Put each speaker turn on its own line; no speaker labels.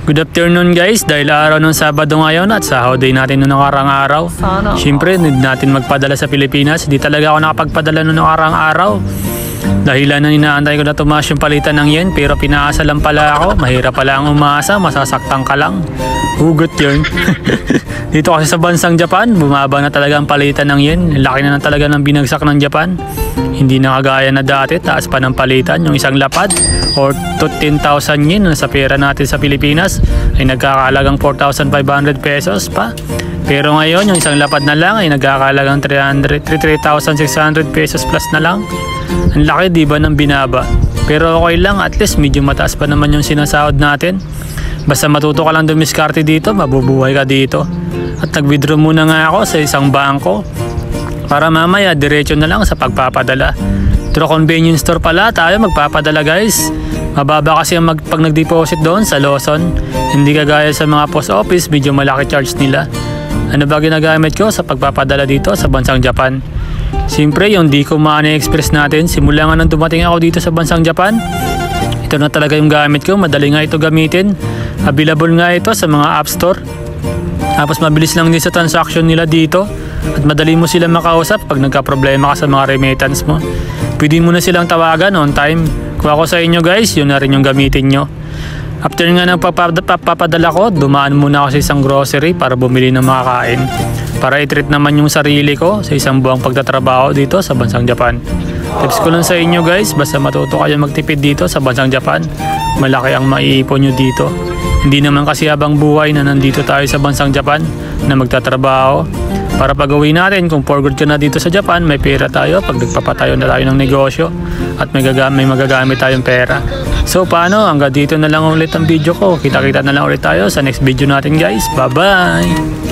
Good afternoon guys, dahil araw ng Sabado ngayon at sahod day natin noong nakarang araw. Siyempre, need natin magpadala sa Pilipinas. Di talaga ako nakapagpadala noong nakarang araw. Dahilan na inaantay ko na tumaas yung palitan ng yen, pero pinaasa lang pala ako. Mahirap pala ang umasa, masasaktan ka lang. Hugot yun. Dito kasi sa bansang Japan, bumaba na talaga ang palitan ng yen. Laki na talaga ng binagsak ng Japan. Hindi na kagaya na dati, taas pa ng palitan. Yung isang lapad or 10,000 yen na sa pera natin sa Pilipinas ay nagkakalagang 4,500 pesos pa. Pero ngayon, yung isang lapad na lang ay nagkakalagang 3,600 pesos plus na lang. Ang laki diba ng binaba? Pero okay lang, at least medyo mataas pa naman yung sinasahod natin. Basta matuto ka lang dumiskarte dito, mabubuhay ka dito. At nag-withdraw muna nga ako sa isang bangko para mamaya diretso na lang sa pagpapadala. Through convenience store pala tayo magpapadala guys. Mababa kasi ang pag nag-deposit doon sa Lawson. Hindi kagaya sa mga post office, medyo malaki charge nila. Ano ba ginagamit ko sa pagpapadala dito sa bansang Japan? Siyempre yung Dico Money Express natin. Simula nga nang dumating ako dito sa bansang Japan, ito na talaga yung gamit ko. Madali nga ito gamitin. Available nga ito sa mga app store. Tapos mabilis lang din sa transaction nila dito. At madali mo silang makausap pag nagka-problema ka sa mga remittance mo. Pwede mo na silang tawagan on time. Kung ako sa inyo guys, yun na rin yung gamitin nyo. After nga ng papadala ko, dumaan muna ako sa isang grocery para bumili ng makakain. Para i-treat naman yung sarili ko sa isang buwang pagtatrabaho dito sa bansang Japan. Tips ko lang sa inyo guys, basta matuto kayo magtipid dito sa bansang Japan. Malaki ang maiipon nyo dito. Hindi naman kasi habang buhay na nandito tayo sa bansang Japan na magtatrabaho. Para pag-uwi natin, kung for good ka na dito sa Japan, may pera tayo pag nagpapatayo na tayo ng negosyo at may magagamit tayong pera. So paano? Hanggang dito na lang ulit ang video ko. Kita-kita na lang ulit tayo sa next video natin guys. Bye-bye!